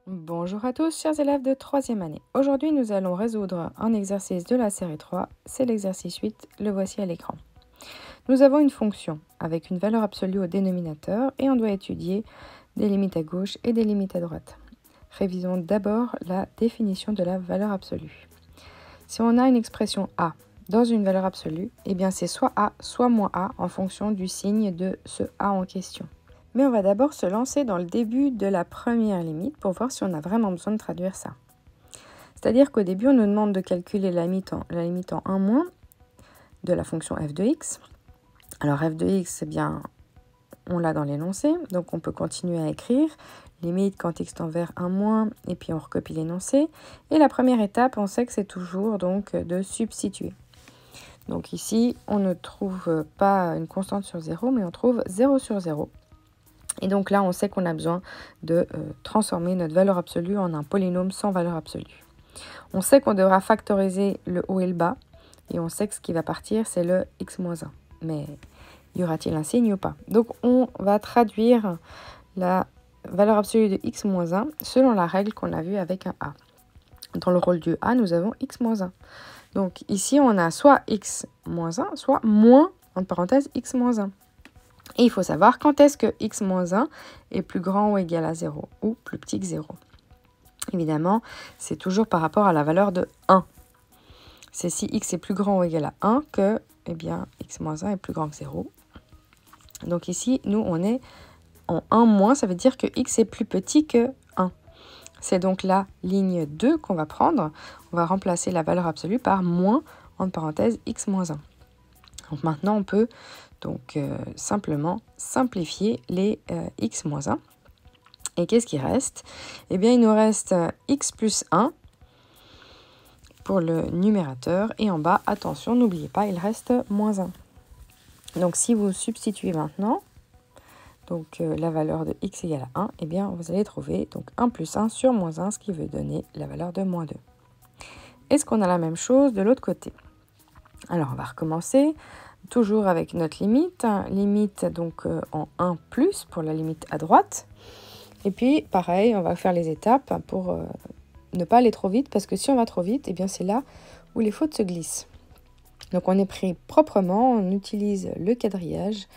Bonjour à tous, chers élèves de 3e année. Aujourd'hui, nous allons résoudre un exercice de la série 3. C'est l'exercice 8, le voici à l'écran. Nous avons une fonction avec une valeur absolue au dénominateur et on doit étudier des limites à gauche et des limites à droite. Révisons d'abord la définition de la valeur absolue. Si on a une expression a dans une valeur absolue, eh bien c'est soit a, soit moins a en fonction du signe de ce a en question. Mais on va d'abord se lancer dans le début de la première limite pour voir si on a vraiment besoin de traduire ça. C'est-à-dire qu'au début, on nous demande de calculer la limite en 1 moins de la fonction f de x. Alors f de x, eh bien, on l'a dans l'énoncé, donc on peut continuer à écrire. Limite quand x tend vers 1 moins, et puis on recopie l'énoncé. Et la première étape, on sait que c'est toujours donc de substituer. Donc ici, on ne trouve pas une constante sur 0, mais on trouve 0 sur 0. Et donc là, on sait qu'on a besoin de transformer notre valeur absolue en un polynôme sans valeur absolue. On sait qu'on devra factoriser le haut et le bas. Et on sait que ce qui va partir, c'est le x-1. Mais y aura-t-il un signe ou pas? Donc on va traduire la valeur absolue de x-1 selon la règle qu'on a vue avec un a. Dans le rôle du a, nous avons x-1. Donc ici, on a soit x-1, soit moins, entre parenthèses, x-1. Et il faut savoir quand est-ce que x-1 est plus grand ou égal à 0 ou plus petit que 0. Évidemment, c'est toujours par rapport à la valeur de 1. C'est si x est plus grand ou égal à 1 que eh bien, x-1 est plus grand que 0. Donc ici, nous, on est en 1 moins, ça veut dire que x est plus petit que 1. C'est donc la ligne 2 qu'on va prendre. On va remplacer la valeur absolue par moins, entre parenthèses, x-1. Donc maintenant, on peut donc simplement simplifier les x-1. Et qu'est-ce qui reste? Eh bien, il nous reste x plus 1 pour le numérateur. Et en bas, attention, n'oubliez pas, il reste moins 1. Donc si vous substituez maintenant donc, la valeur de x égale à 1, eh bien, vous allez trouver donc 1 plus 1 sur moins 1, ce qui veut donner la valeur de moins 2. Est-ce qu'on a la même chose de l'autre côté? Alors, on va recommencer. Toujours avec notre limite, limite donc en 1 plus pour la limite à droite. Et puis pareil, on va faire les étapes pour ne pas aller trop vite, parce que si on va trop vite, eh bien c'est là où les fautes se glissent. Donc on est pris proprement, on utilise le quadrillage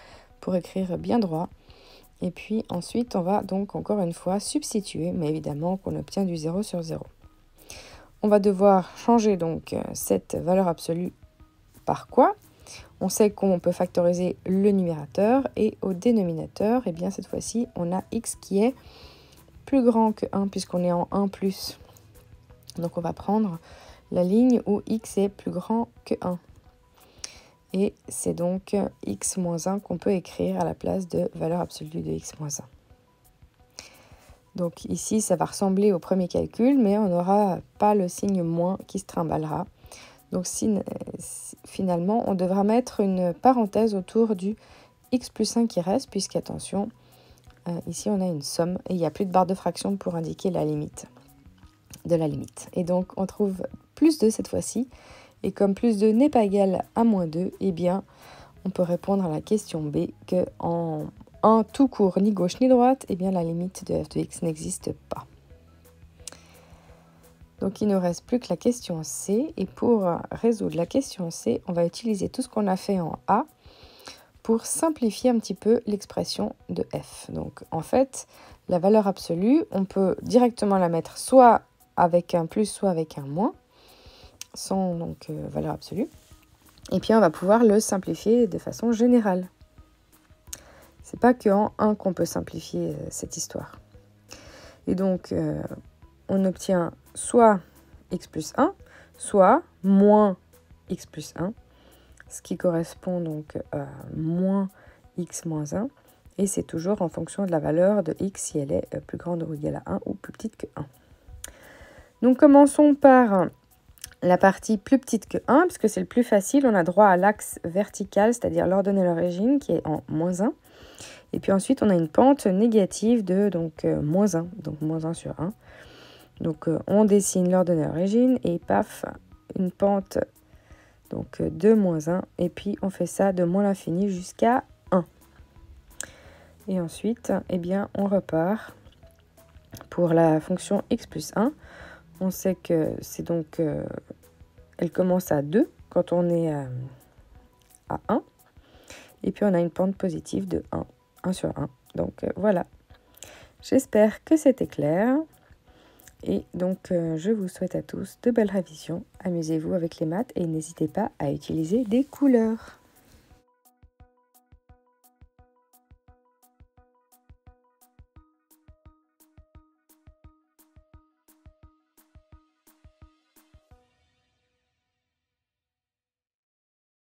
pour écrire bien droit. Et puis ensuite, on va donc encore une fois substituer, mais évidemment qu'on obtient du 0 sur 0. On va devoir changer donc cette valeur absolue par quoi? On sait qu'on peut factoriser le numérateur et au dénominateur, eh bien cette fois-ci, on a x qui est plus grand que 1 puisqu'on est en 1 plus. Donc on va prendre la ligne où x est plus grand que 1. Et c'est donc x-1 qu'on peut écrire à la place de valeur absolue de x-1. Donc ici, ça va ressembler au premier calcul, mais on n'aura pas le signe moins qui se trimballera. Donc finalement, on devra mettre une parenthèse autour du x plus 1 qui reste, puisqu'attention, ici on a une somme et il n'y a plus de barre de fraction pour indiquer la limite de la limite. Et donc on trouve plus 2 cette fois-ci, et comme plus 2 n'est pas égal à moins 2, eh bien on peut répondre à la question B que en 1 tout court, ni gauche ni droite, eh bien la limite de f de x n'existe pas. Donc, il ne nous reste plus que la question C. Et pour résoudre la question C, on va utiliser tout ce qu'on a fait en A pour simplifier un petit peu l'expression de f. Donc, en fait, la valeur absolue, on peut directement la mettre soit avec un plus, soit avec un moins, sans donc valeur absolue. Et puis, on va pouvoir le simplifier de façon générale. C'est pas qu'en 1 qu'on peut simplifier cette histoire. Et donc, on obtient soit x plus 1, soit moins x plus 1, ce qui correspond donc à moins x moins 1, et c'est toujours en fonction de la valeur de x si elle est plus grande ou égale à 1 ou plus petite que 1. Donc commençons par la partie plus petite que 1, puisque c'est le plus facile, on a droit à l'axe vertical, c'est-à-dire l'ordonnée à l'origine, qui est en moins 1, et puis ensuite on a une pente négative de donc, moins 1, donc moins 1 sur 1. Donc on dessine l'ordonnée à l'origine et paf, une pente donc de moins 1. Et puis on fait ça de moins l'infini jusqu'à 1. Et ensuite, eh bien, on repart pour la fonction x plus 1, on sait que c'est donc, elle commence à 2 quand on est à 1. Et puis on a une pente positive de 1 sur 1. Donc voilà. J'espère que c'était clair. Et donc je vous souhaite à tous de belles révisions. Amusez-vous avec les maths et n'hésitez pas à utiliser des couleurs.